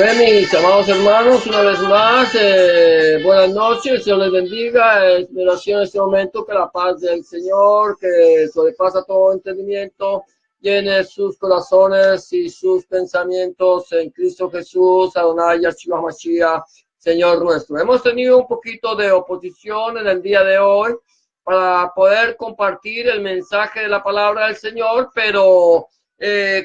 Amén, mis amados hermanos, una vez más, buenas noches, Dios les bendiga. Es mi oración en este momento que la paz del Señor, que sobrepasa todo entendimiento, llene sus corazones y sus pensamientos en Cristo Jesús, Adonai Yahshua Mashiach, Señor nuestro. Hemos tenido un poquito de oposición en el día de hoy para poder compartir el mensaje de la palabra del Señor, pero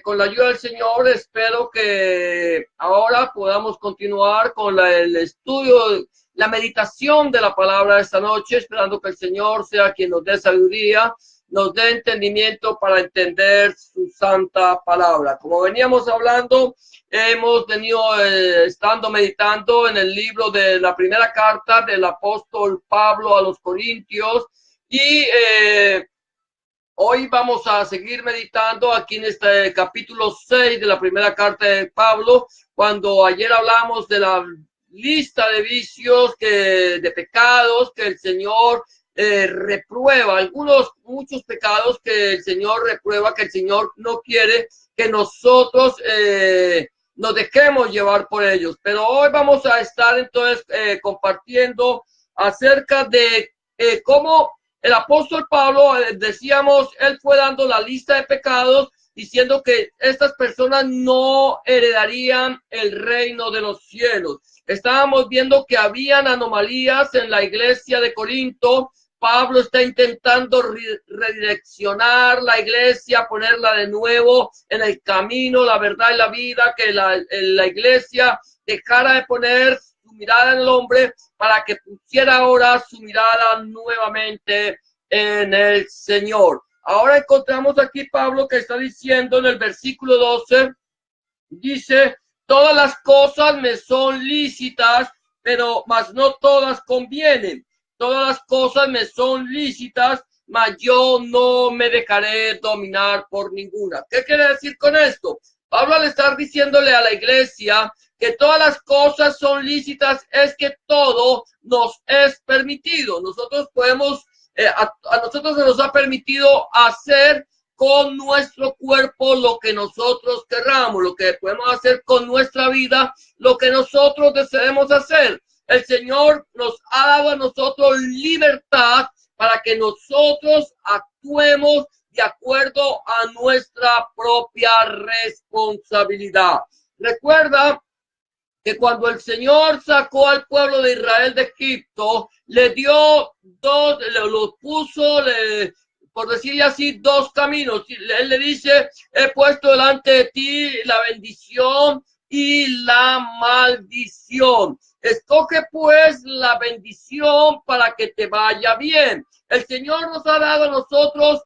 con la ayuda del Señor espero que ahora podamos continuar con el estudio, la meditación de la palabra de esta noche, esperando que el Señor sea quien nos dé sabiduría, nos dé entendimiento para entender su santa palabra. Como veníamos hablando, hemos venido estando meditando en el libro de la primera carta del apóstol Pablo a los Corintios y hoy vamos a seguir meditando aquí en este capítulo 6 de la primera carta de Pablo, cuando ayer hablamos de la lista de vicios, de pecados que el Señor reprueba, muchos pecados que el Señor reprueba, que el Señor no quiere que nosotros nos dejemos llevar por ellos. Pero hoy vamos a estar entonces compartiendo acerca de cómo el apóstol Pablo, decíamos, él fue dando la lista de pecados, diciendo que estas personas no heredarían el reino de los cielos. Estábamos viendo que habían anomalías en la iglesia de Corinto. Pablo está intentando redireccionar la iglesia, ponerla de nuevo en el camino, la verdad y la vida, que la iglesia dejara de poner su mirada en el hombre para que pusiera ahora su mirada nuevamente en el Señor. Ahora encontramos aquí Pablo que está diciendo en el versículo 12, dice, todas las cosas me son lícitas, pero mas no todas convienen. Todas las cosas me son lícitas, mas yo no me dejaré dominar por ninguna. ¿Qué quiere decir con esto? Pablo, al estar diciéndole a la iglesia que todas las cosas son lícitas, es que todo nos es permitido. Nosotros podemos, a nosotros se nos ha permitido hacer con nuestro cuerpo lo que nosotros querramos, lo que podemos hacer con nuestra vida, lo que nosotros deseemos hacer. El Señor nos ha dado a nosotros libertad para que nosotros actuemos de acuerdo a nuestra propia responsabilidad. Recuerda que cuando el Señor sacó al pueblo de Israel de Egipto, le dio los puso, por decirle así, dos caminos. Él le dice, he puesto delante de ti la bendición y la maldición. Escoge pues la bendición para que te vaya bien. El Señor nos ha dado a nosotros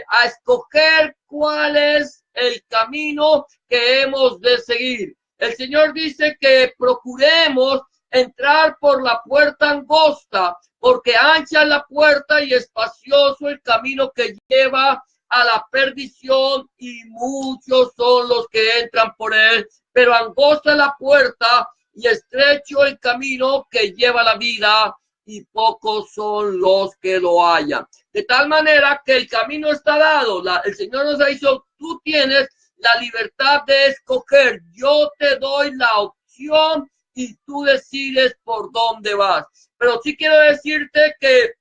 a escoger cuál es el camino que hemos de seguir. El Señor dice que procuremos entrar por la puerta angosta, porque ancha es la puerta y espacioso el camino que lleva a la perdición, y muchos son los que entran por él, pero angosta es la puerta y estrecho el camino que lleva a la vida, y pocos son los que lo hallan. De tal manera que el camino está dado. El Señor nos ha dicho, tú tienes la libertad de escoger. Yo te doy la opción y tú decides por dónde vas. Pero sí quiero decirte que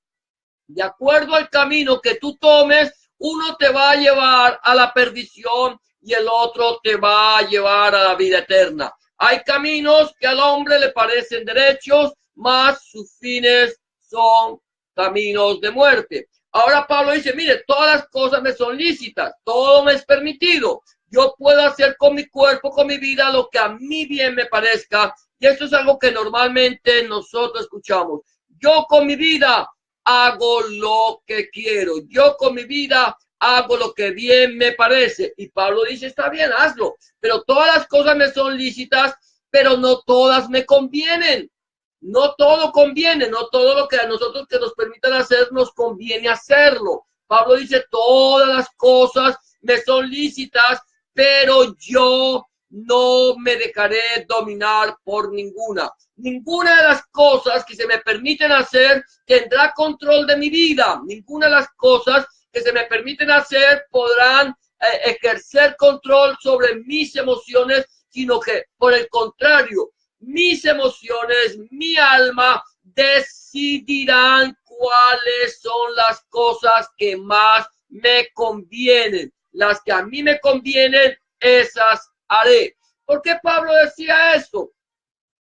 de acuerdo al camino que tú tomes, uno te va a llevar a la perdición y el otro te va a llevar a la vida eterna. Hay caminos que al hombre le parecen derechos, mas sus fines son caminos de muerte. Ahora Pablo dice, mire, todas las cosas me son lícitas, todo me es permitido. Yo puedo hacer con mi cuerpo, con mi vida, lo que a mí bien me parezca. Y eso es algo que normalmente nosotros escuchamos. Yo con mi vida hago lo que quiero. Yo con mi vida hago lo que bien me parece. Y Pablo dice, está bien, hazlo. Pero todas las cosas me son lícitas, pero no todas me convienen. No todo conviene, no todo lo que a nosotros que nos permitan hacer nos conviene hacerlo. Pablo dice, todas las cosas me son lícitas, pero yo no me dejaré dominar por ninguna. Ninguna de las cosas que se me permiten hacer tendrá control de mi vida. Ninguna de las cosas que se me permiten hacer podrán ejercer control sobre mis emociones sino que por el contrario, mis emociones, mi alma decidirán cuáles son las cosas que más me convienen. Las que a mí me convienen, esas haré. ¿Por qué Pablo decía esto?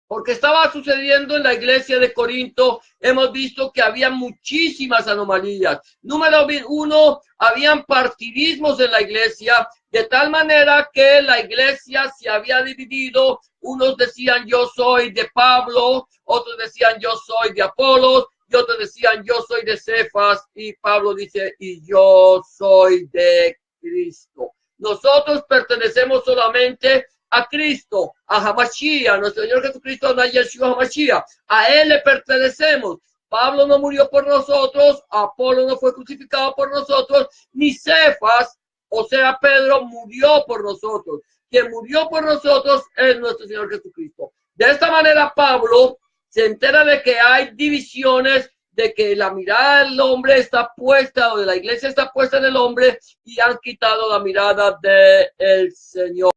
Porque estaba sucediendo en la iglesia de Corinto. Hemos visto que había muchísimas anomalías. Número uno, habían partidismos en la iglesia, de tal manera que la iglesia se había dividido. Unos decían yo soy de Pablo, otros decían yo soy de Apolos, y otros decían yo soy de Cefas, y Pablo dice y yo soy de Cristo. Nosotros pertenecemos solamente a Cristo, a Hamashiach, nuestro Señor Jesucristo, a Yeshua Hamashiach. A Él le pertenecemos. Pablo no murió por nosotros, Apolo no fue crucificado por nosotros, ni Cefas, o sea, Pedro, murió por nosotros. Quien murió por nosotros es nuestro Señor Jesucristo. De esta manera, Pablo se entera de que hay divisiones, de que la mirada del hombre está puesta, o de la iglesia está puesta en el hombre, y han quitado la mirada del Señor.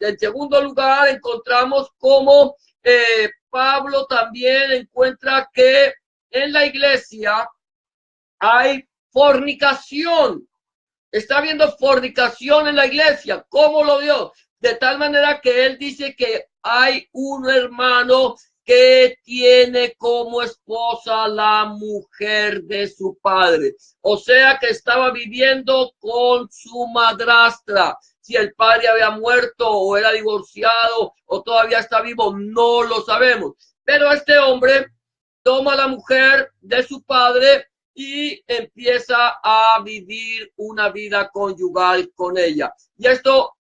En segundo lugar, encontramos cómo Pablo también encuentra que en la iglesia hay fornicación. Está habiendo fornicación en la iglesia. ¿Cómo lo vio? De tal manera que él dice que hay un hermano que tiene como esposa la mujer de su padre. O sea que estaba viviendo con su madrastra. Si el padre había muerto o era divorciado o todavía está vivo, no lo sabemos. Pero este hombre toma a la mujer de su padre y empieza a vivir una vida conyugal con ella. Y esto,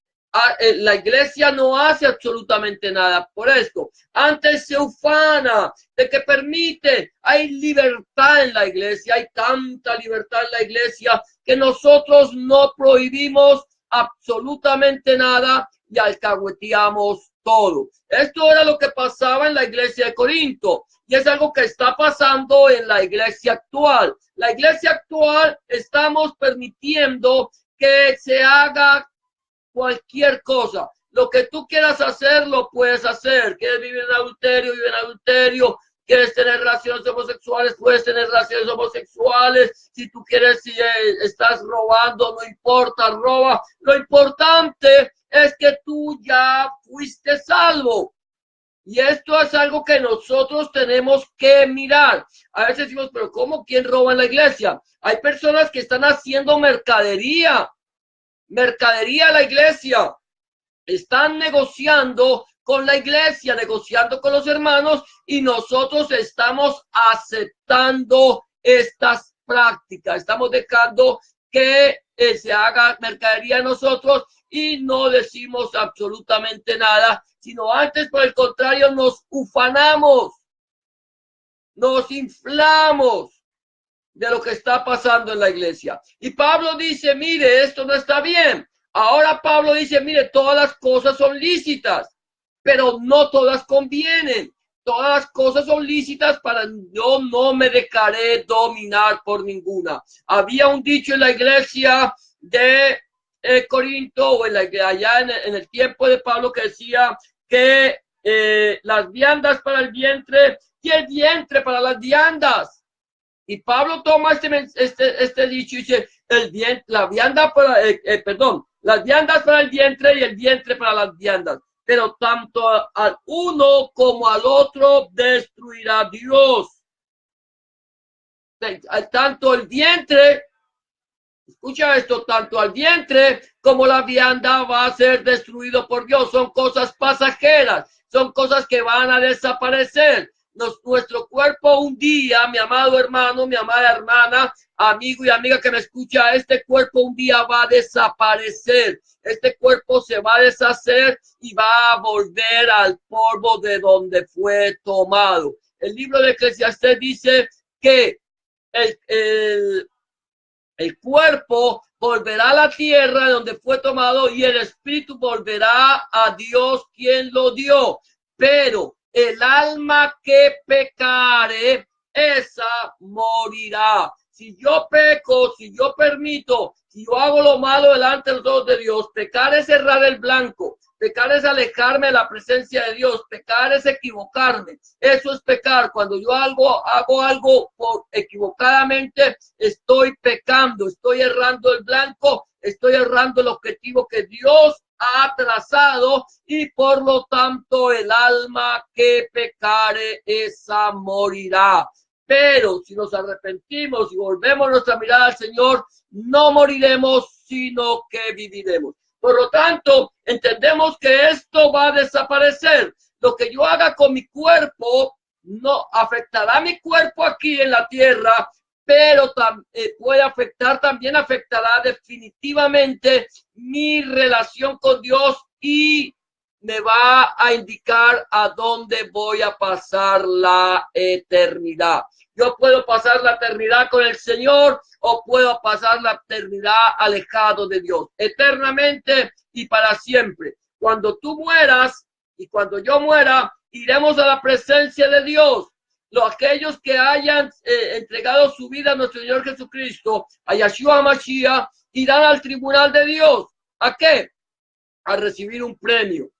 la iglesia no hace absolutamente nada por esto. Antes se ufana de que permite, hay libertad en la iglesia, hay tanta libertad en la iglesia que nosotros no prohibimos absolutamente nada y alcahueteamos todo. Esto era lo que pasaba en la iglesia de Corinto y es algo que está pasando en la iglesia actual. La iglesia actual estamos permitiendo que se haga cualquier cosa. Lo que tú quieras hacer, lo puedes hacer. ¿Quieres vivir en adulterio? Vive en adulterio. ¿Quieres tener relaciones homosexuales? Puedes tener relaciones homosexuales. Si tú quieres, si estás robando, no importa, roba. Lo importante es que tú ya fuiste salvo. Y esto es algo que nosotros tenemos que mirar. A veces decimos, pero ¿cómo? ¿Quién roba en la iglesia? Hay personas que están haciendo mercadería a la iglesia. Están negociando con la iglesia, negociando con los hermanos, y nosotros estamos aceptando estas prácticas. Estamos dejando que se haga mercadería en nosotros y no decimos absolutamente nada, sino antes, por el contrario, nos ufanamos, nos inflamos de lo que está pasando en la iglesia. Y Pablo dice, mire, esto no está bien. Ahora Pablo dice, mire, todas las cosas son lícitas, pero no todas convienen. Todas las cosas son lícitas, para yo no me dejaré dominar por ninguna. Había un dicho en la iglesia de Corinto, o allá en el tiempo de Pablo, que decía que las viandas para el vientre y el vientre para las viandas. Y Pablo toma este dicho y dice, las viandas para el vientre y el vientre para las viandas. Pero tanto al uno como al otro destruirá Dios. Tanto el vientre, escucha esto, tanto al vientre como la vianda va a ser destruido por Dios. Son cosas pasajeras, son cosas que van a desaparecer. Nuestro cuerpo un día, mi amado hermano, mi amada hermana, amigo y amiga que me escucha, este cuerpo un día va a desaparecer. Este cuerpo se va a deshacer y va a volver al polvo de donde fue tomado. El libro de Eclesiastés dice que el cuerpo volverá a la tierra de donde fue tomado y el espíritu volverá a Dios quien lo dio. Pero el alma que pecare, esa morirá. Si yo peco, si yo permito, si yo hago lo malo delante de los ojos de Dios, pecar es errar el blanco. Pecar es alejarme de la presencia de Dios. Pecar es equivocarme. Eso es pecar. Cuando yo hago algo equivocadamente, estoy pecando, estoy errando el blanco, estoy errando el objetivo que Dios ha trazado, y por lo tanto el alma que pecare, esa morirá. Pero si nos arrepentimos y volvemos nuestra mirada al Señor, no moriremos, sino que viviremos. Por lo tanto, entendemos que esto va a desaparecer. Lo que yo haga con mi cuerpo no afectará mi cuerpo aquí en la tierra, pero puede afectar, también afectará definitivamente mi relación con Dios, y me va a indicar a dónde voy a pasar la eternidad. Yo puedo pasar la eternidad con el Señor, o puedo pasar la eternidad alejado de Dios, eternamente y para siempre. Cuando tú mueras y cuando yo muera, iremos a la presencia de Dios. Aquellos que hayan entregado su vida a nuestro Señor Jesucristo, a Yeshua Mashiach, irán al tribunal de Dios. ¿A qué? A recibir un premio,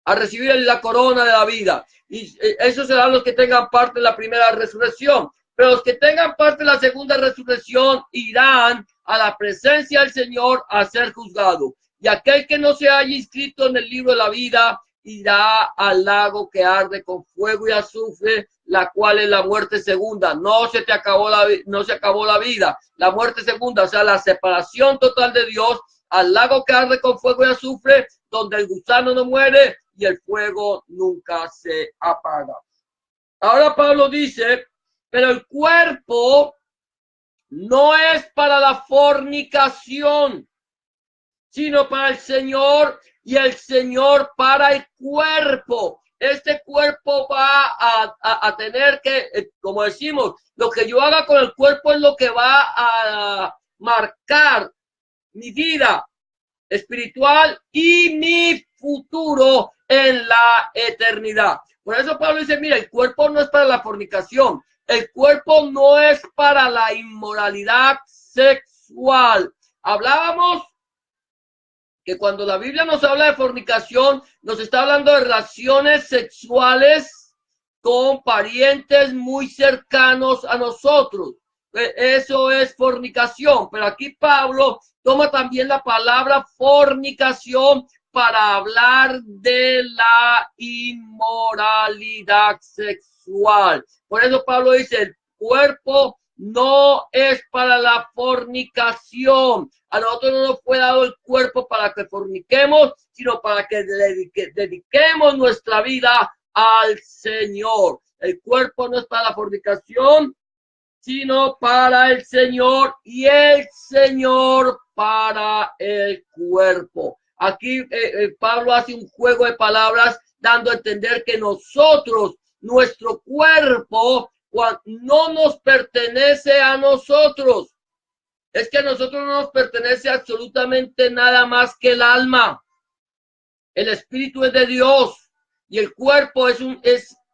a recibir la corona de la vida. Y esos serán los que tengan parte de la primera resurrección. Pero los que tengan parte de la segunda resurrección irán a la presencia del Señor a ser juzgado. Y aquel que no se haya inscrito en el libro de la vida irá al lago que arde con fuego y azufre, la cual es la muerte segunda. No se acabó la vida. La muerte segunda, o sea, la separación total de Dios, al lago que arde con fuego y azufre, donde el gusano no muere y el fuego nunca se apaga. Ahora Pablo dice, pero el cuerpo no es para la fornicación, sino para el Señor, y el Señor para el cuerpo. Este cuerpo va a tener que, como decimos, lo que yo haga con el cuerpo es lo que va a marcar mi vida espiritual y mi futuro en la eternidad. Por eso Pablo dice, mira, el cuerpo no es para la fornicación, el cuerpo no es para la inmoralidad sexual. Hablábamos que cuando la Biblia nos habla de fornicación, nos está hablando de relaciones sexuales con parientes muy cercanos a nosotros. Eso es fornicación. Pero aquí Pablo toma también la palabra fornicación para hablar de la inmoralidad sexual. Por eso Pablo dice, el cuerpo no es para la fornicación. A nosotros no nos fue dado el cuerpo para que forniquemos, sino para que dediquemos nuestra vida al Señor. El cuerpo no es para la fornicación, sino para el Señor, y el Señor para el cuerpo. Aquí Pablo hace un juego de palabras dando a entender que nosotros, nuestro cuerpo, no nos pertenece a nosotros. Es que a nosotros no nos pertenece absolutamente nada más que el alma. El espíritu es de Dios y el cuerpo es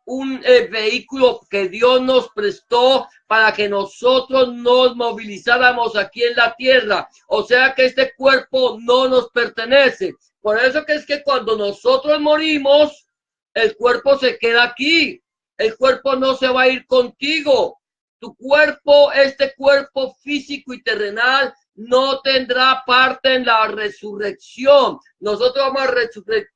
un vehículo que Dios nos prestó para que nosotros nos movilizáramos aquí en la tierra. O sea que este cuerpo no nos pertenece. Por eso que es que cuando nosotros morimos, el cuerpo se queda aquí. El cuerpo no se va a ir contigo. Tu cuerpo, este cuerpo físico y terrenal, no tendrá parte en la resurrección. Nosotros vamos a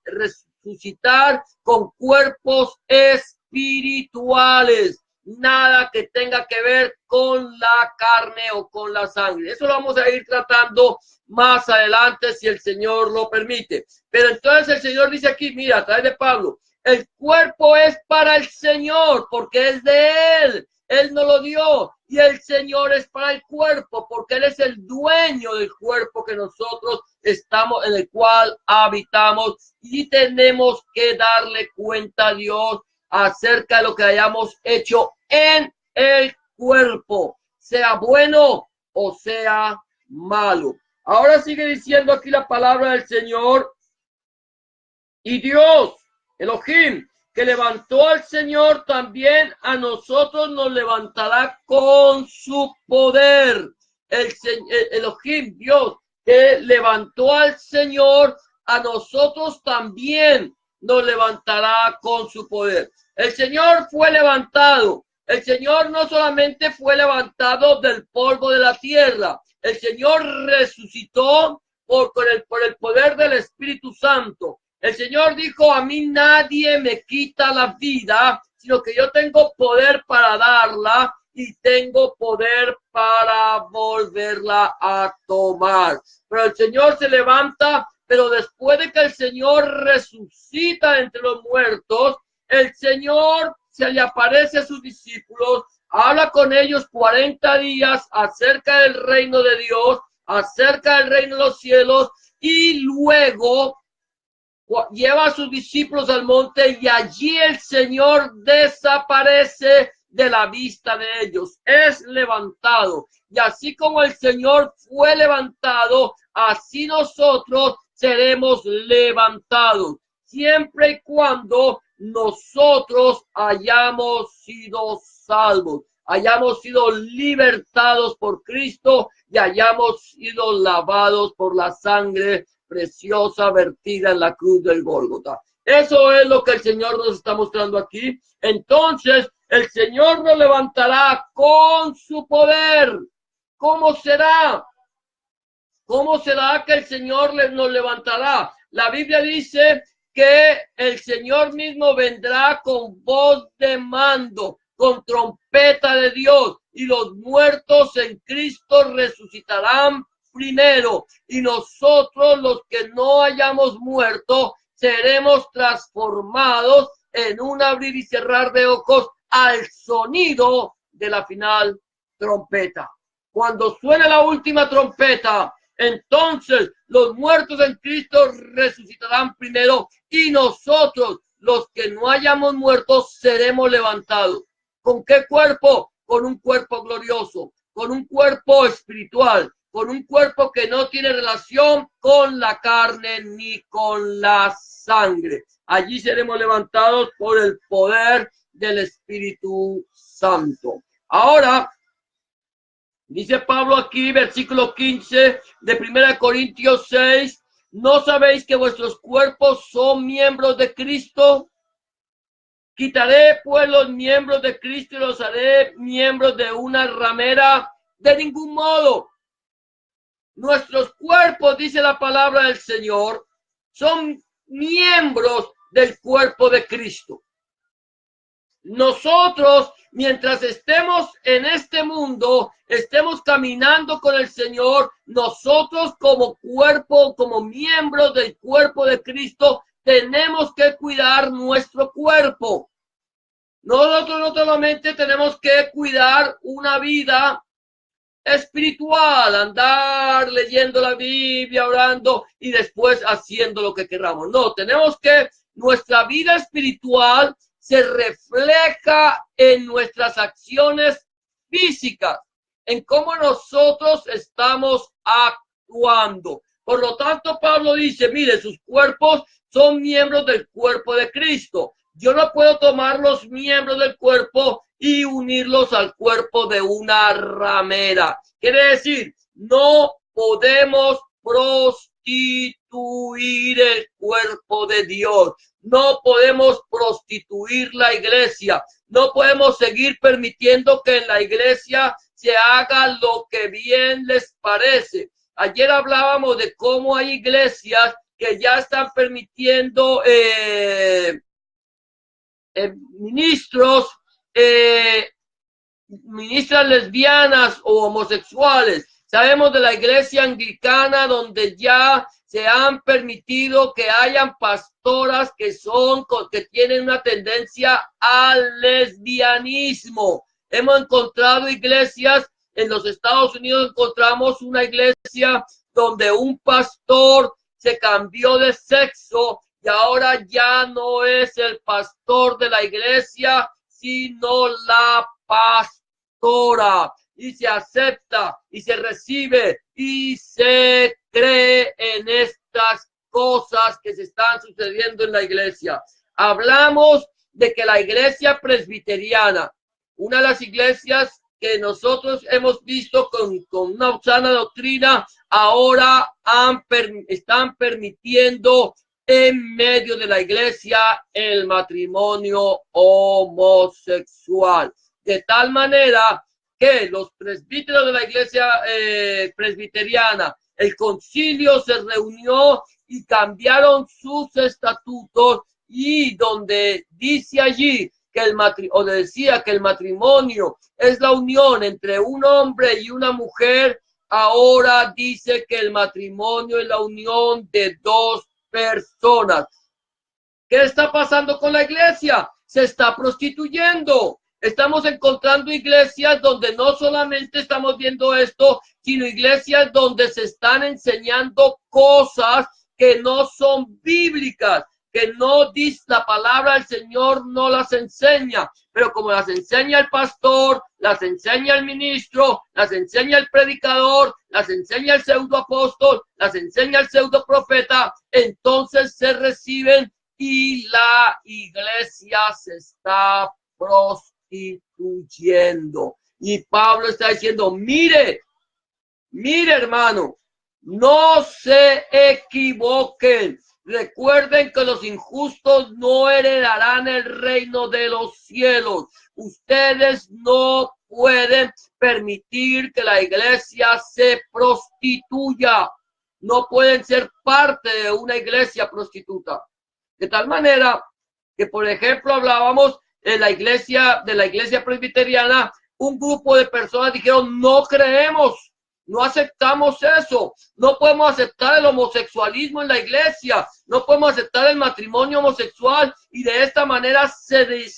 resucitar con cuerpos espirituales. Nada que tenga que ver con la carne o con la sangre. Eso lo vamos a ir tratando más adelante si el Señor lo permite. Pero entonces el Señor dice aquí, mira, a través de Pablo, el cuerpo es para el Señor porque es de Él. Él nos lo dio, y el Señor es para el cuerpo porque Él es el dueño del cuerpo que nosotros estamos, en el cual habitamos, y tenemos que darle cuenta a Dios acerca de lo que hayamos hecho en el cuerpo, sea bueno o sea malo. Ahora sigue diciendo aquí la palabra del Señor, y Dios, Elohim, que levantó al Señor, también a nosotros nos levantará con su poder. El Elohim, Dios, que levantó al Señor, a nosotros también nos levantará con su poder. El Señor fue levantado. El Señor no solamente fue levantado del polvo de la tierra, el Señor resucitó por el poder del Espíritu Santo. El Señor dijo, a mí nadie me quita la vida, sino que yo tengo poder para darla y tengo poder para volverla a tomar. Pero el Señor se levanta, pero después de que el Señor resucita entre los muertos, el Señor se le aparece a sus discípulos, habla con ellos 40 días acerca del reino de Dios, acerca del reino de los cielos, y luego lleva a sus discípulos al monte y allí el Señor desaparece de la vista de ellos, es levantado. Y así como el Señor fue levantado, así nosotros seremos levantados, siempre y cuando nosotros hayamos sido salvos, hayamos sido libertados por Cristo y hayamos sido lavados por la sangre preciosa vertida en la cruz del Gólgota. Eso es lo que el Señor nos está mostrando aquí. Entonces, el Señor nos levantará con su poder. ¿Cómo será? ¿Cómo será que el Señor nos levantará? La Biblia dice que el Señor mismo vendrá con voz de mando, con trompeta de Dios, y los muertos en Cristo resucitarán primero, y nosotros los que no hayamos muerto seremos transformados en un abrir y cerrar de ojos al sonido de la final trompeta. Cuando suene la última trompeta, entonces los muertos en Cristo resucitarán primero y nosotros, los que no hayamos muerto, seremos levantados. ¿Con qué cuerpo? Con un cuerpo glorioso, con un cuerpo espiritual, con un cuerpo que no tiene relación con la carne ni con la sangre. Allí seremos levantados por el poder del Espíritu Santo. Ahora, dice Pablo aquí, versículo 15 de 1 Corintios 6, ¿no sabéis que vuestros cuerpos son miembros de Cristo? Quitaré pues los miembros de Cristo y los haré miembros de una ramera. De ningún modo. Nuestros cuerpos, dice la palabra del Señor, son miembros del cuerpo de Cristo. Nosotros, mientras estemos en este mundo, estemos caminando con el Señor, nosotros como cuerpo, como miembros del cuerpo de Cristo, tenemos que cuidar nuestro cuerpo. Nosotros no solamente tenemos que cuidar una vida espiritual, andar leyendo la Biblia, orando y después haciendo lo que queramos. No, tenemos que nuestra vida espiritual se refleja en nuestras acciones físicas, en cómo nosotros estamos actuando. Por lo tanto, Pablo dice, mire, sus cuerpos son miembros del cuerpo de Cristo. Yo no puedo tomar los miembros del cuerpo y unirlos al cuerpo de una ramera. Quiere decir, no podemos prostituir el cuerpo de Dios. No podemos prostituir la iglesia. No podemos seguir permitiendo que en la iglesia se haga lo que bien les parece. Ayer hablábamos de cómo hay iglesias que ya están permitiendo ministras lesbianas o homosexuales. Sabemos de la iglesia anglicana donde ya se han permitido que hayan pastoras que tienen una tendencia al lesbianismo. Hemos encontrado iglesias en los Estados Unidos, encontramos una iglesia donde un pastor se cambió de sexo y ahora ya no es el pastor de la iglesia, sino la pastora. Y se acepta y se recibe y se cree en estas cosas que se están sucediendo en la iglesia. Hablamos de que la iglesia presbiteriana, una de las iglesias que nosotros hemos visto con una sana doctrina, ahora están permitiendo en medio de la iglesia el matrimonio homosexual. De tal manera que los presbíteros de la iglesia presbiteriana, el concilio se reunió y cambiaron sus estatutos, y donde dice allí que decía que el matrimonio es la unión entre un hombre y una mujer, ahora dice que el matrimonio es la unión de dos personas. ¿Qué está pasando con la iglesia? Se está prostituyendo. Estamos encontrando iglesias donde no solamente estamos viendo esto, sino iglesias donde se están enseñando cosas que no son bíblicas, que no dice la palabra del Señor, no las enseña, pero como las enseña el pastor, las enseña el ministro, las enseña el predicador, las enseña el pseudoapóstol, las enseña el pseudoprofeta, entonces se reciben y la iglesia se está prostituyendo. Y Pablo está diciendo, mire hermano, no se equivoquen. Recuerden que los injustos no heredarán el reino de los cielos. Ustedes no pueden permitir que la iglesia se prostituya. No pueden ser parte de una iglesia prostituta. De tal manera que, por ejemplo, hablábamos de la iglesia presbiteriana, un grupo de personas dijeron, no creemos. No aceptamos eso. No podemos aceptar el homosexualismo en la iglesia. No podemos aceptar el matrimonio homosexual. Y de esta manera se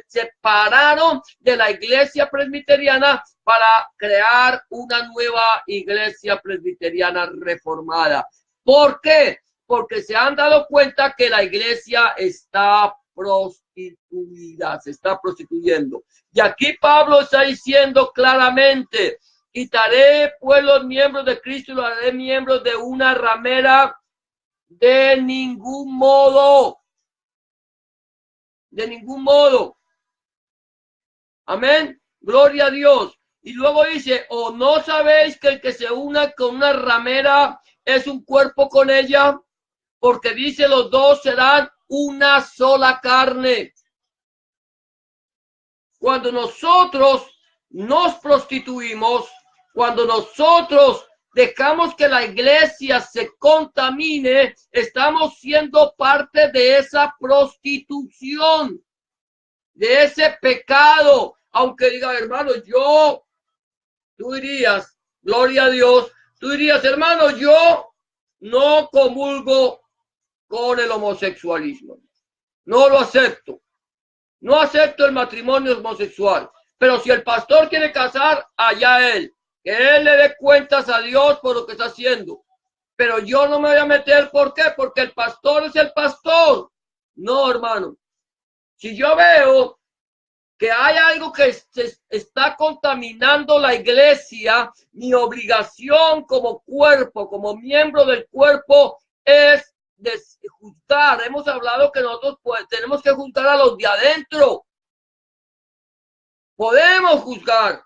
separaron de la iglesia presbiteriana para crear una nueva iglesia presbiteriana reformada. ¿Por qué? Porque se han dado cuenta que la iglesia está prostituida, se está prostituyendo. Y aquí Pablo está diciendo claramente, quitaré pues los miembros de Cristo y los haré miembros de una ramera. De ningún modo. De ningún modo. Amén. Gloria a Dios. Y luego dice, ¿o no sabéis que el que se una con una ramera es un cuerpo con ella? Porque dice, los dos serán una sola carne. Cuando nosotros nos prostituimos, cuando nosotros dejamos que la iglesia se contamine, estamos siendo parte de esa prostitución, de ese pecado. Aunque diga, hermano, tú dirías, gloria a Dios, tú dirías, hermano, yo no comulgo con el homosexualismo. No lo acepto. No acepto el matrimonio homosexual. Pero si el pastor quiere casar, allá él. Que él le dé cuentas a Dios por lo que está haciendo. Pero yo no me voy a meter. ¿Por qué? Porque el pastor es el pastor. No, hermano. Si yo veo que hay algo que se está contaminando la iglesia, mi obligación como cuerpo, como miembro del cuerpo, es de juzgar. Hemos hablado que nosotros tenemos que juzgar a los de adentro. Podemos juzgar.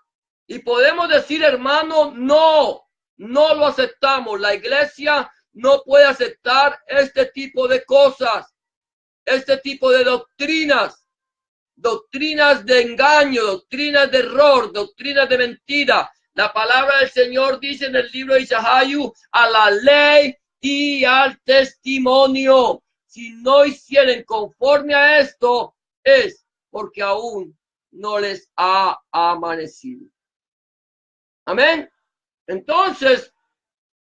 Y podemos decir, hermano, no lo aceptamos. La iglesia no puede aceptar este tipo de cosas, este tipo de doctrinas de engaño, doctrinas de error, doctrinas de mentira. La palabra del Señor dice en el libro de Isaías, a la ley y al testimonio. Si no hicieren conforme a esto, es porque aún no les ha amanecido. Amén. Entonces,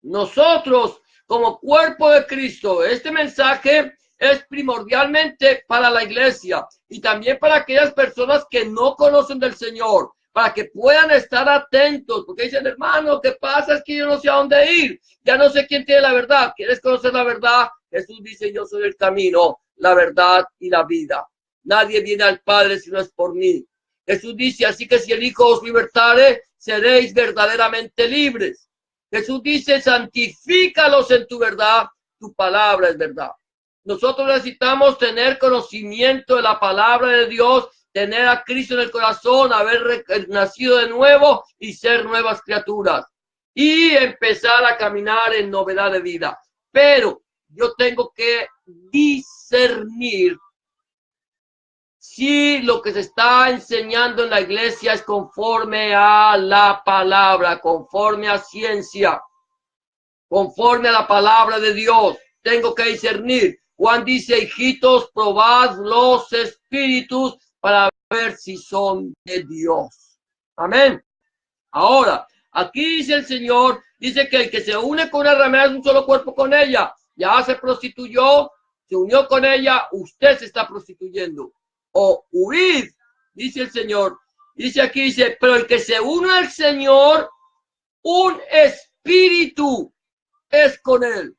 nosotros como cuerpo de Cristo, este mensaje es primordialmente para la iglesia y también para aquellas personas que no conocen del Señor, para que puedan estar atentos, porque dicen, hermano, ¿qué pasa? Es que yo no sé a dónde ir, ya no sé quién tiene la verdad. ¿Quieres conocer la verdad? Jesús dice, yo soy el camino, la verdad y la vida. Nadie viene al Padre si no es por mí. Jesús dice, así que si el Hijo os libertare, seréis verdaderamente libres. Jesús dice, santifícalos en tu verdad, tu palabra es verdad. Nosotros necesitamos tener conocimiento de la palabra de Dios tener a Cristo en el corazón, haber nacido de nuevo y ser nuevas criaturas y empezar a caminar en novedad de vida. Pero yo tengo que discernir si lo que se está enseñando en la iglesia es conforme a la palabra, conforme a ciencia, conforme a la palabra de Dios. Tengo que discernir. Juan dice, hijitos, probad los espíritus para ver si son de Dios. Amén. Ahora, aquí dice el Señor, dice que el que se une con una ramera es un solo cuerpo con ella. Ya se prostituyó, se unió con ella, usted se está prostituyendo. O huid, dice el Señor. Dice aquí, dice, pero el que se une al Señor, un espíritu es con él.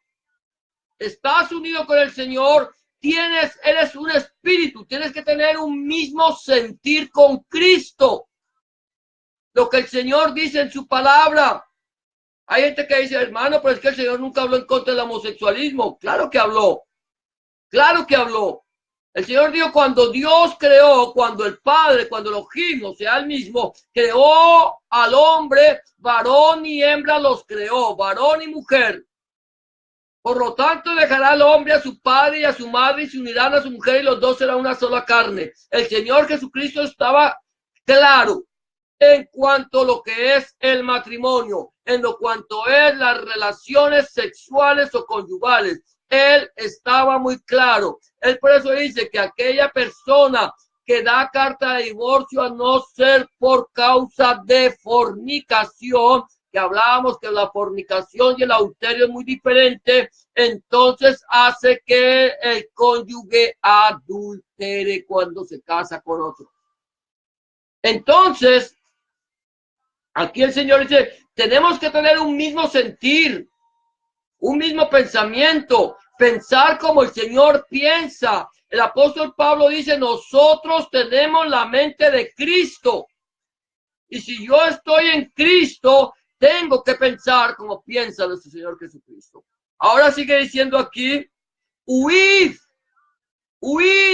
Estás unido con el Señor, eres un espíritu, tienes que tener un mismo sentir con Cristo. Lo que el Señor dice en su palabra. Hay gente que dice, hermano, pero es que el Señor nunca habló en contra del homosexualismo. Claro que habló. Claro que habló. El Señor dijo, cuando Dios creó, cuando el Padre, cuando Elohim, o sea, él mismo, creó al hombre, varón y hembra los creó, varón y mujer. Por lo tanto, dejará al hombre a su padre y a su madre y se unirán a su mujer y los dos serán una sola carne. El Señor Jesucristo estaba claro en cuanto a lo que es el matrimonio, en lo cuanto es las relaciones sexuales o conyugales. Él estaba muy claro. Él por eso dice que aquella persona que da carta de divorcio a no ser por causa de fornicación, que hablábamos que la fornicación y el adulterio es muy diferente, entonces hace que el cónyuge adultere cuando se casa con otro. Entonces, aquí el Señor dice, tenemos que tener un mismo sentir, un mismo pensamiento, pensar como el Señor piensa. El apóstol Pablo dice, nosotros tenemos la mente de Cristo. Y si yo estoy en Cristo, tengo que pensar como piensa nuestro Señor Jesucristo. Ahora sigue diciendo aquí, huid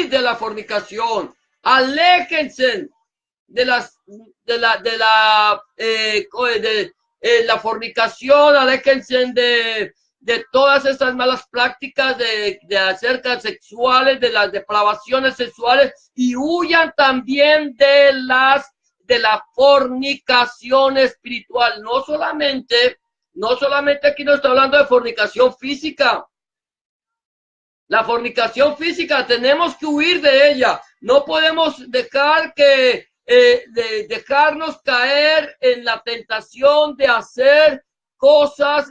de la fornicación, aléjense de la fornicación, aléjense de todas estas malas prácticas de acerca sexuales, de las depravaciones sexuales y huyan también de la fornicación espiritual. No solamente aquí no está hablando de fornicación física. La fornicación física tenemos que huir de ella. No podemos dejar dejarnos caer en la tentación de hacer cosas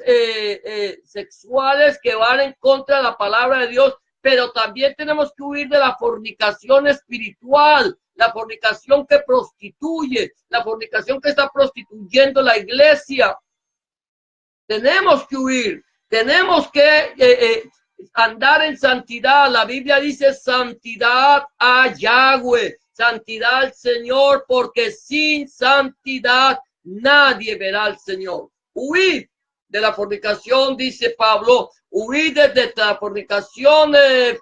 sexuales que van en contra de la palabra de Dios, pero también tenemos que huir de la fornicación espiritual, la fornicación que prostituye, la fornicación que está prostituyendo la iglesia. Tenemos que huir, tenemos que andar en santidad. La Biblia dice santidad a Yahweh, santidad al Señor, porque sin santidad nadie verá al Señor. Huid de la fornicación, dice Pablo, huid de la fornicación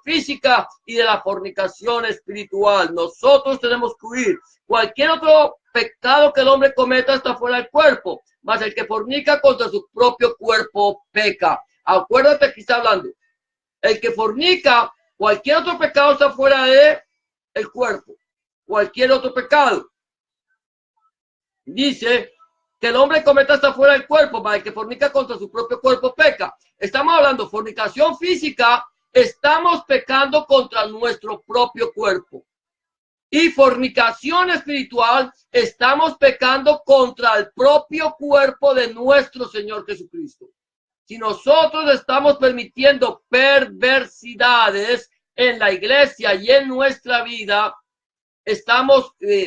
física y de la fornicación espiritual. Nosotros tenemos que huir. Cualquier otro pecado que el hombre cometa está fuera del cuerpo, mas el que fornica contra su propio cuerpo peca. Acuérdate que está hablando. El que fornica, cualquier otro pecado está fuera del cuerpo. Cualquier otro pecado. Dice que el hombre cometa está fuera del cuerpo, para el que fornica contra su propio cuerpo peca. Estamos hablando de fornicación física, estamos pecando contra nuestro propio cuerpo. Y fornicación espiritual, estamos pecando contra el propio cuerpo de nuestro Señor Jesucristo. Si nosotros estamos permitiendo perversidades en la iglesia y en nuestra vida,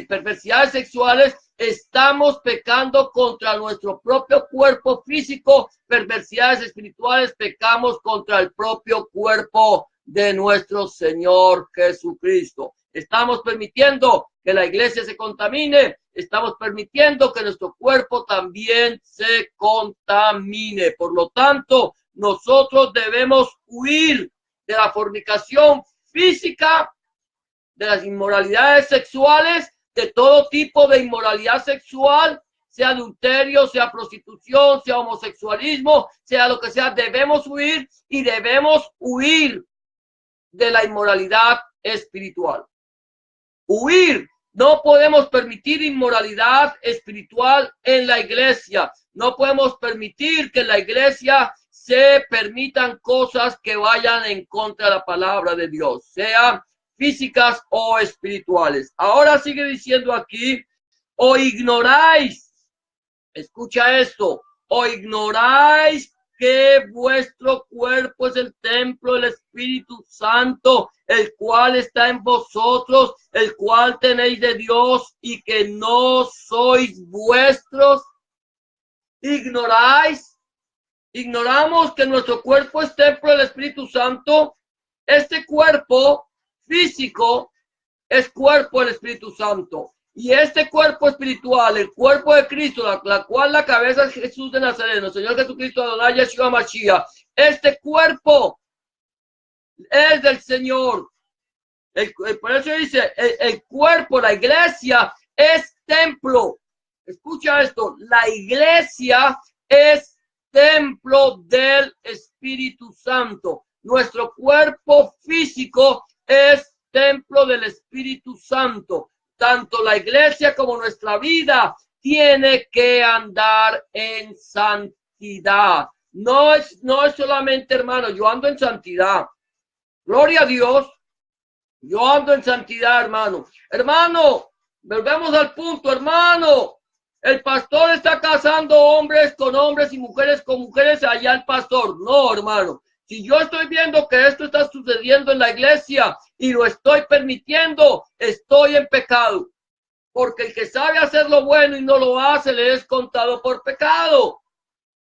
perversidades sexuales, estamos pecando contra nuestro propio cuerpo físico, perversidades espirituales, pecamos contra el propio cuerpo de nuestro Señor Jesucristo. Estamos permitiendo que la iglesia se contamine, estamos permitiendo que nuestro cuerpo también se contamine. Por lo tanto, nosotros debemos huir de la fornicación física, de las inmoralidades sexuales, de todo tipo de inmoralidad sexual, sea adulterio, sea prostitución, sea homosexualismo, sea lo que sea, debemos huir y debemos huir de la inmoralidad espiritual. Huir. No podemos permitir inmoralidad espiritual en la iglesia. No podemos permitir que en la iglesia se permitan cosas que vayan en contra de la palabra de Dios, sean físicas o espirituales. Ahora sigue diciendo aquí, o ignoráis, escucha esto, o ignoráis que vuestro cuerpo es el templo del Espíritu Santo, el cual está en vosotros, el cual tenéis de Dios y que no sois vuestros. Ignoráis, ignoramos que nuestro cuerpo es templo del Espíritu Santo. Este cuerpo físico es cuerpo del Espíritu Santo. Y este cuerpo espiritual, el cuerpo de Cristo, la cual la cabeza es Jesús de Nazaret, el Señor Jesucristo, Adonai Yeshua Mashiach, este cuerpo es del Señor. Por eso dice, el cuerpo, la iglesia es templo. Escucha esto, la iglesia es templo del Espíritu Santo. Nuestro cuerpo físico es templo del Espíritu Santo. Tanto la iglesia como nuestra vida tiene que andar en santidad. No es solamente, hermano, yo ando en santidad. Gloria a Dios. Yo ando en santidad, hermano. Hermano, volvemos al punto, hermano. El pastor está casando hombres con hombres y mujeres con mujeres, allá el pastor. No, hermano. Si yo estoy viendo que esto está sucediendo en la iglesia y lo estoy permitiendo, estoy en pecado. Porque el que sabe hacer lo bueno y no lo hace, le es contado por pecado.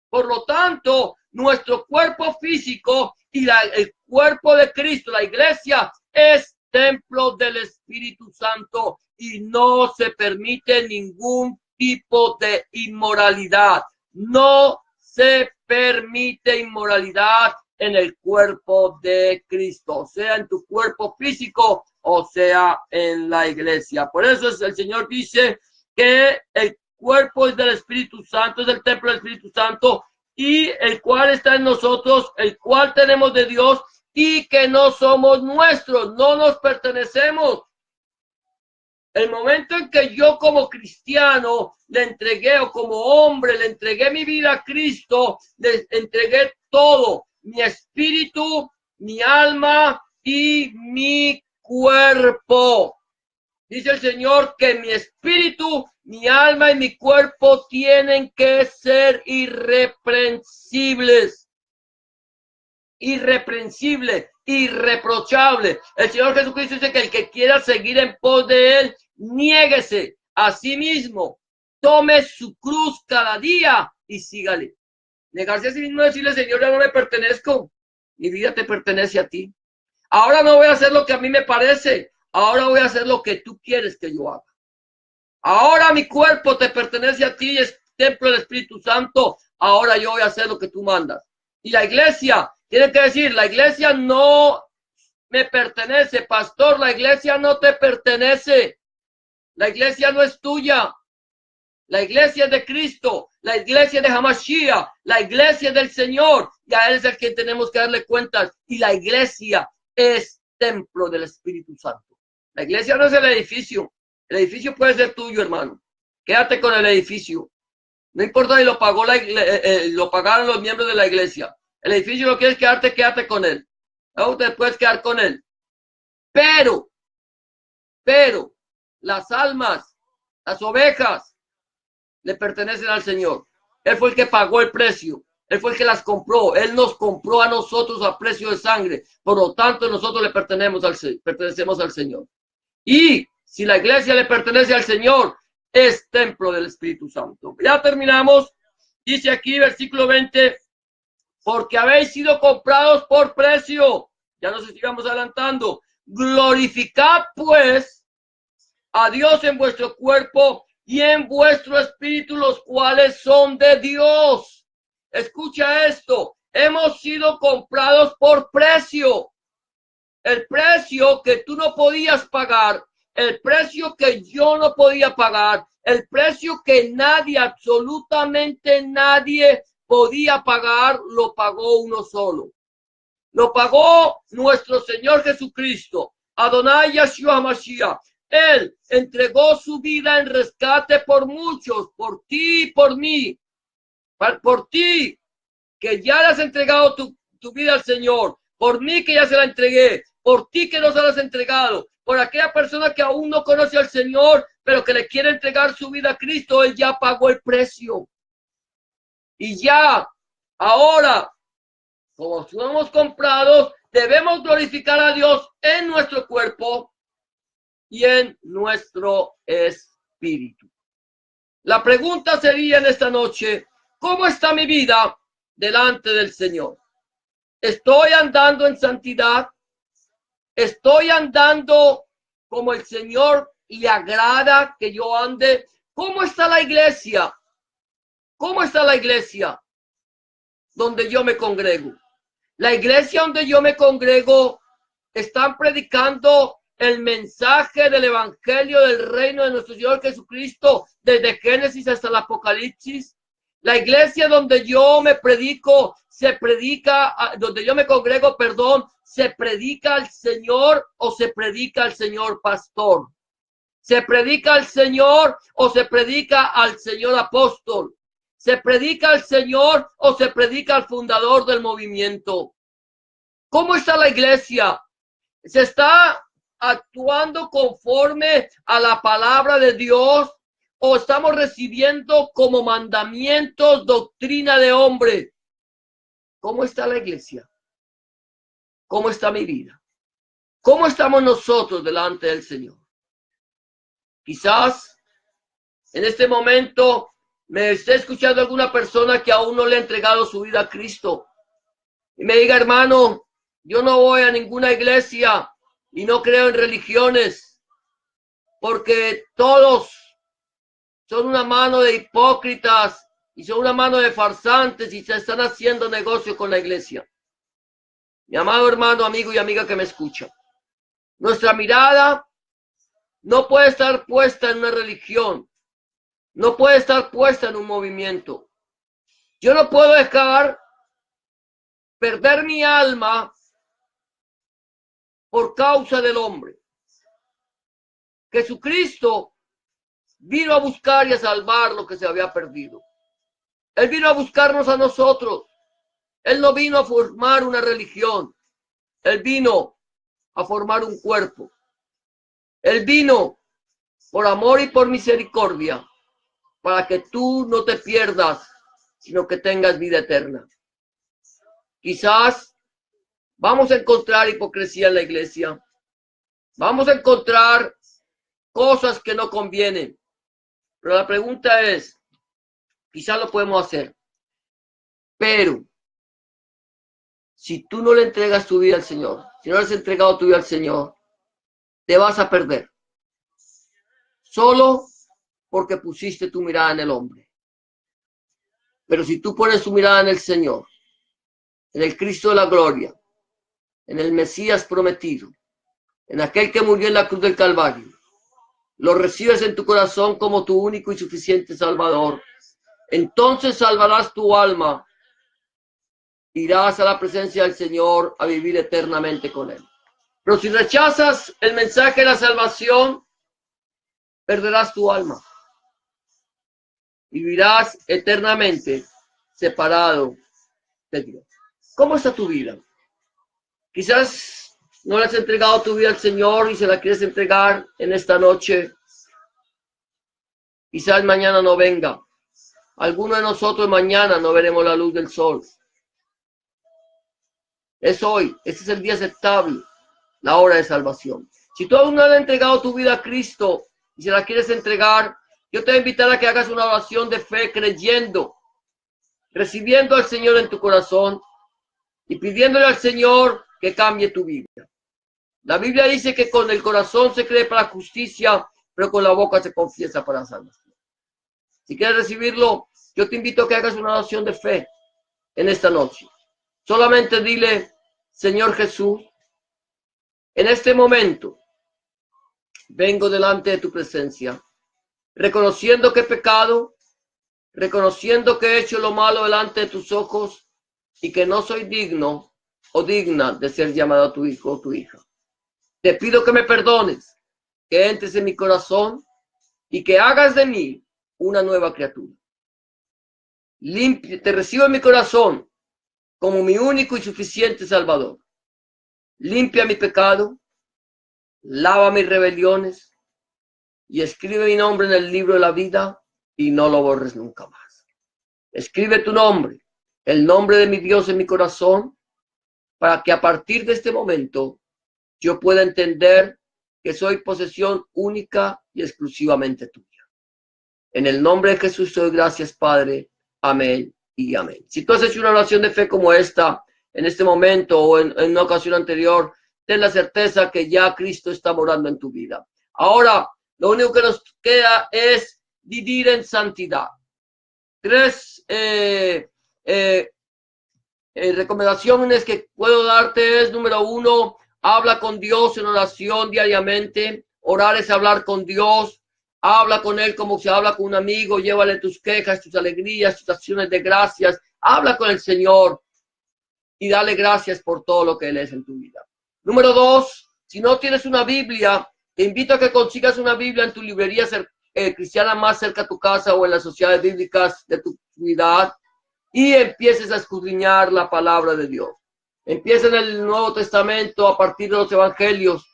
Por lo tanto, nuestro cuerpo físico y el cuerpo de Cristo, la iglesia, es templo del Espíritu Santo y no se permite ningún tipo de inmoralidad. No se permite inmoralidad en el cuerpo de Cristo, sea en tu cuerpo físico o sea en la iglesia. Por eso el Señor dice que el cuerpo es del Espíritu Santo, es el templo del Espíritu Santo y el cual está en nosotros, el cual tenemos de Dios y que no somos nuestros, no nos pertenecemos. El momento en que yo como cristiano le entregué o como hombre le entregué mi vida a Cristo, le entregué todo, mi espíritu, mi alma y mi cuerpo. Dice el Señor que mi espíritu, mi alma y mi cuerpo tienen que ser irreprensibles. Irreprensible, irreprochable. El Señor Jesucristo dice que el que quiera seguir en pos de él, niéguese a sí mismo, tome su cruz cada día y sígale. Negarse a sí mismo, decirle, Señor, ya no me pertenezco, mi vida te pertenece a ti. Ahora no voy a hacer lo que a mí me parece, ahora voy a hacer lo que tú quieres que yo haga. Ahora mi cuerpo te pertenece a ti, es templo del Espíritu Santo, ahora yo voy a hacer lo que tú mandas. Y la iglesia tiene que decir, la iglesia no me pertenece, pastor, la iglesia no te pertenece. La iglesia no es tuya. La iglesia es de Cristo, la iglesia de Hamashiach, la iglesia del Señor. Y a él es el que tenemos que darle cuentas. Y la iglesia es templo del Espíritu Santo. La iglesia no es el edificio. El edificio puede ser tuyo, hermano. Quédate con el edificio. No importa si lo pagó lo pagaron los miembros de la iglesia. El edificio no quieres quedarte, quédate con él. No te puedes quedar con él. Pero, las almas, las ovejas, le pertenecen al Señor. Él fue el que pagó el precio. Él fue el que las compró. Él nos compró a nosotros a precio de sangre. Por lo tanto, nosotros le pertenecemos al Señor. Y si la iglesia le pertenece al Señor, es templo del Espíritu Santo. Ya terminamos. Dice aquí, versículo 20, porque habéis sido comprados por precio. Ya nos sigamos adelantando. Glorificad, pues, a Dios en vuestro cuerpo y en vuestro espíritu, los cuales son de Dios. Escucha esto. Hemos sido comprados por precio. el precio que tú no podías pagar, el precio que yo no podía pagar, el precio que nadie, absolutamente nadie podía pagar, lo pagó uno solo. Lo pagó nuestro Señor Jesucristo, Adonai Yeshua HaMashiach. Él entregó su vida en rescate por muchos, por ti y por mí. Por ti, que ya le has entregado tu vida al Señor. Por mí, que ya se la entregué. Por ti, que no se la has entregado. Por aquella persona que aún no conoce al Señor, pero que le quiere entregar su vida a Cristo. Él ya pagó el precio. Y ya, ahora, como somos comprados, debemos glorificar a Dios en nuestro cuerpo y en nuestro espíritu. La pregunta sería en esta noche, ¿cómo está mi vida delante del Señor? ¿Estoy andando en santidad? ¿Estoy andando como el Señor le agrada que yo ande? ¿Cómo está la iglesia? ¿Cómo está la iglesia donde yo me congrego? La iglesia donde yo me congrego están predicando el mensaje del evangelio del reino de nuestro Señor Jesucristo desde Génesis hasta el Apocalipsis. La iglesia donde yo me predico, se predica, donde yo me congrego, perdón, se predica al Señor o se predica al señor pastor. Se predica al Señor o se predica al señor apóstol. Se predica al Señor o se predica al fundador del movimiento. ¿Cómo está la iglesia? ¿Se está actuando conforme a la palabra de Dios o estamos recibiendo como mandamientos doctrina de hombre? ¿Cómo está la iglesia? ¿Cómo está mi vida? ¿Cómo estamos nosotros delante del Señor? Quizás en este momento me esté escuchando alguna persona que aún no le ha entregado su vida a Cristo y me diga, hermano, yo no voy a ninguna iglesia y no creo en religiones, porque todos son una mano de hipócritas y son una mano de farsantes y se están haciendo negocio con la iglesia. Mi amado hermano, amigo y amiga que me escucha, nuestra mirada no puede estar puesta en una religión, no puede estar puesta en un movimiento. Yo no puedo dejar perder mi alma por causa del hombre. Jesucristo vino a buscar y a salvar lo que se había perdido. Él vino a buscarnos a nosotros. Él no vino a formar una religión. Él vino a formar un cuerpo. Él vino por amor y por misericordia para que tú no te pierdas, sino que tengas vida eterna. Quizás vamos a encontrar hipocresía en la iglesia. Vamos a encontrar cosas que no convienen. Pero la pregunta es, quizás lo podemos hacer, pero si tú no le entregas tu vida al Señor, si no le has entregado tu vida al Señor, te vas a perder. Solo porque pusiste tu mirada en el hombre. Pero si tú pones tu mirada en el Señor, en el Cristo de la gloria, en el Mesías prometido, en aquel que murió en la cruz del Calvario, lo recibes en tu corazón como tu único y suficiente Salvador, entonces salvarás tu alma, irás a la presencia del Señor a vivir eternamente con Él. Pero si rechazas el mensaje de la salvación, perderás tu alma. Vivirás eternamente separado de Dios. ¿Cómo está tu vida? Quizás no le has entregado tu vida al Señor y se la quieres entregar en esta noche. Quizás mañana no venga. Alguno de nosotros mañana no veremos la luz del sol. Es hoy. Este es el día aceptable, la hora de salvación. Si tú aún no le has entregado tu vida a Cristo y se la quieres entregar, yo te voy a invitar a que hagas una oración de fe creyendo, recibiendo al Señor en tu corazón y pidiéndole al Señor que cambie tu vida. La Biblia dice que con el corazón se cree para justicia, pero con la boca se confiesa para salvación. Si quieres recibirlo, yo te invito a que hagas una oración de fe en esta noche. Solamente dile, Señor Jesús, En este momento, vengo delante de tu presencia, reconociendo que he pecado, reconociendo que he hecho lo malo delante de tus ojos y que no soy digno o digna de ser llamado tu hijo o tu hija. Te pido que me perdones, que entres en mi corazón y que hagas de mí una nueva criatura. Te recibo en mi corazón como mi único y suficiente Salvador. Limpia mi pecado, lava mis rebeliones y escribe mi nombre en el libro de la vida y no lo borres nunca más. Escribe tu nombre, el nombre de mi Dios en mi corazón, para que a partir de este momento yo pueda entender que soy posesión única y exclusivamente tuya. En el nombre de Jesús doy gracias, Padre. Amén y amén. Si tú has hecho una oración de fe como esta, en este momento o en una ocasión anterior, ten la certeza que ya Cristo está morando en tu vida. Ahora, lo único que nos queda es vivir en santidad. Tres recomendaciones que puedo darte es, número 1, habla con Dios en oración diariamente. Orar es hablar con Dios. Habla con Él como se habla con un amigo. Llévale tus quejas, tus alegrías, tus acciones de gracias. Habla con el Señor y dale gracias por todo lo que Él es en tu vida. Número 2, si no tienes una Biblia, te invito a que consigas una Biblia en tu librería cristiana más cerca a tu casa o en las sociedades bíblicas de tu ciudad y empieces a escudriñar la palabra de Dios. Empieza en el Nuevo Testamento a partir de los Evangelios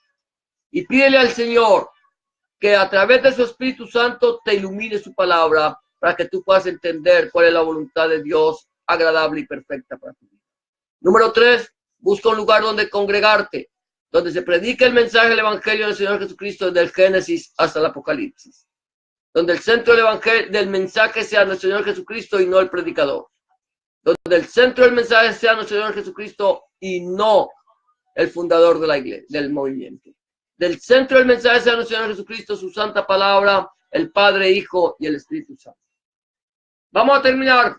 y pídele al Señor que a través de su Espíritu Santo te ilumine su palabra para que tú puedas entender cuál es la voluntad de Dios agradable y perfecta para tu vida. Número 3, busca un lugar donde congregarte, donde se predique el mensaje del Evangelio del Señor Jesucristo desde el Génesis hasta el Apocalipsis. Donde el centro del Evangelio, del mensaje sea nuestro Señor Jesucristo y no el predicador. Donde el centro del mensaje sea nuestro Señor Jesucristo y no el fundador de la iglesia, del movimiento. Del centro del mensaje sea nuestro Señor Jesucristo, su santa palabra, el Padre, Hijo y el Espíritu Santo. Vamos a terminar.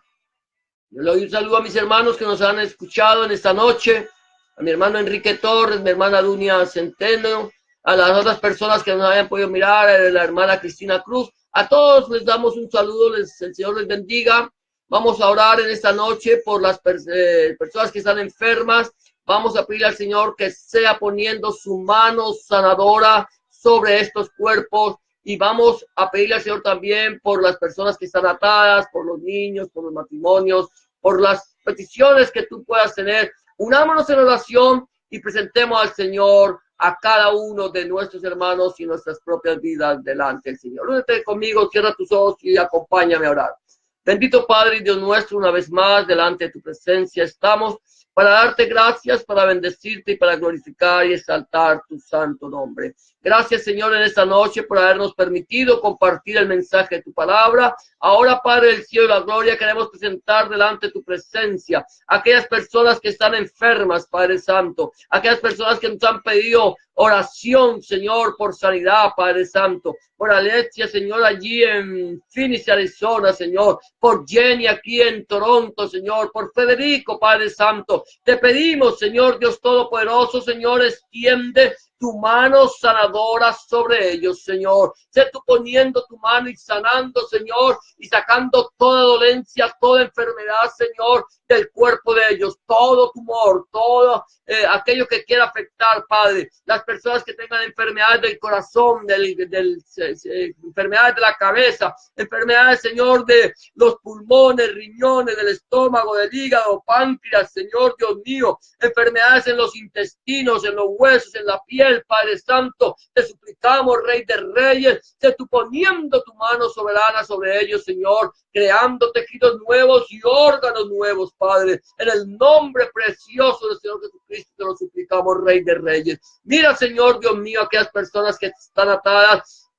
Yo le doy un saludo a mis hermanos que nos han escuchado en esta noche, a mi hermano Enrique Torres, mi hermana Dunia Centeno, a las otras personas que nos hayan podido mirar, a la hermana Cristina Cruz. A todos les damos un saludo, el Señor les bendiga. Vamos a orar en esta noche por las personas que están enfermas. Vamos a pedir al Señor que sea poniendo su mano sanadora sobre estos cuerpos. Y vamos a pedirle al Señor también por las personas que están atadas, por los niños, por los matrimonios, por las peticiones que tú puedas tener. Unámonos en oración y presentemos al Señor a cada uno de nuestros hermanos y nuestras propias vidas delante del Señor. Únete conmigo, cierra tus ojos y acompáñame a orar. Bendito Padre y Dios nuestro, una vez más delante de tu presencia estamos para darte gracias, para bendecirte y para glorificar y exaltar tu santo nombre. Gracias, Señor, en esta noche por habernos permitido compartir el mensaje de tu palabra. Ahora, Padre del cielo y la gloria, queremos presentar delante de tu presencia a aquellas personas que están enfermas, Padre Santo, aquellas personas que nos han pedido oración, Señor, por sanidad, Padre Santo, por Alexia, Señor, allí en Phoenix, Arizona, Señor, por Jenny aquí en Toronto, Señor, por Federico, Padre Santo. Te pedimos, Señor Dios Todopoderoso, Señor, extiende tu mano sanadora sobre ellos, Señor. Sé tú poniendo tu mano y sanando, Señor, y sacando toda dolencia, toda enfermedad, Señor, del cuerpo de ellos, todo tumor, todo aquello que quiera afectar, Padre. Las personas que tengan enfermedades del corazón, enfermedades de la cabeza, enfermedades, Señor, de los pulmones, riñones, del estómago, del hígado, páncreas, Señor Dios mío, enfermedades en los intestinos, en los huesos, en la piel, Padre Santo, te suplicamos, Rey de Reyes, sé tú poniendo tu mano soberana sobre ellos, Señor, creando tejidos nuevos y órganos nuevos, Padre, en el nombre precioso del Señor Jesucristo te lo suplicamos, Rey de Reyes. Mira, Señor Dios mío, aquellas personas que están atadas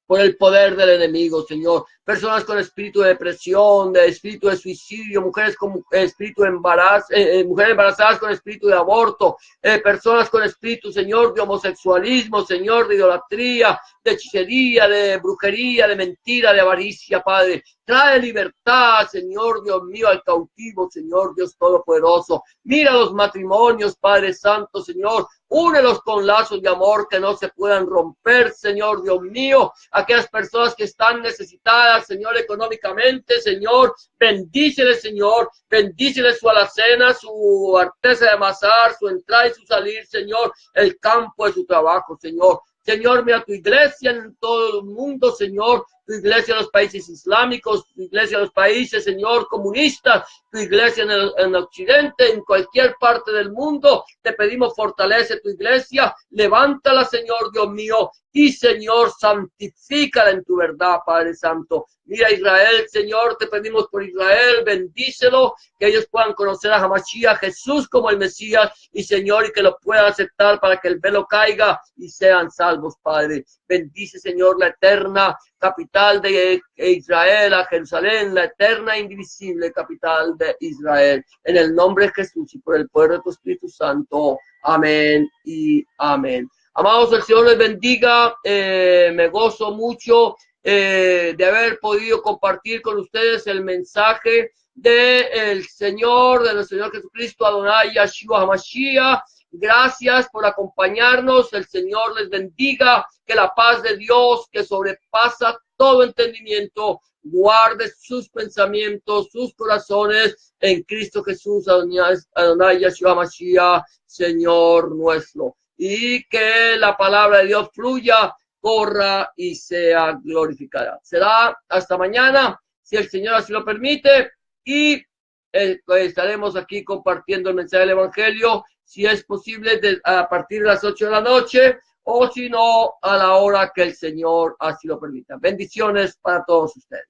por el poder del enemigo, Señor. personas con espíritu de depresión, de espíritu de suicidio, mujeres con espíritu de embarazo, mujeres embarazadas con espíritu de aborto, personas con espíritu, Señor, de homosexualismo, Señor, de idolatría, de hechicería, de brujería, de mentira, de avaricia, Padre. Trae libertad, Señor Dios mío, al cautivo, Señor Dios Todopoderoso. Mira los matrimonios, Padre Santo, Señor. Únelos con lazos de amor que no se puedan romper, Señor Dios mío. Aquellas personas que están necesitadas, Señor, económicamente, Señor, bendíceles, Señor. Bendíceles su alacena, su artesa de amasar, su entrada y su salir, Señor. El campo de su trabajo, Señor. Señor, mira tu iglesia en todo el mundo, Señor, tu iglesia en los países islámicos, tu iglesia en los países, Señor, comunistas, tu iglesia en Occidente, en cualquier parte del mundo. Te pedimos, fortalece tu iglesia, levántala, Señor Dios mío, y Señor, santifícala en tu verdad, Padre Santo. Mira Israel, Señor, te pedimos por Israel, bendícelo, que ellos puedan conocer a Hamashiach, Jesús como el Mesías, y Señor, y que lo puedan aceptar para que el velo caiga y sean salvos, Padre. Bendice, Señor, la eterna capital de Israel, a Jerusalén, la eterna, indivisible capital de Israel. En el nombre de Jesús y por el poder de tu Espíritu Santo. Amén y amén. Amados, el Señor les bendiga. Me gozo mucho de haber podido compartir con ustedes el mensaje del Señor, de nuestro Señor Jesucristo, Adonai Yeshua HaMashiach. Gracias por acompañarnos. El Señor les bendiga. Que la paz de Dios, que sobrepasa todo entendimiento, guarde sus pensamientos, sus corazones en Cristo Jesús, Adonai Yeshua HaMashiach, Señor nuestro. Y que la palabra de Dios fluya, corra y sea glorificada. Será hasta mañana, si el Señor así lo permite, y estaremos aquí compartiendo el mensaje del Evangelio, si es posible, a partir de las 8 de la noche, o si no, a la hora que el Señor así lo permita. Bendiciones para todos ustedes.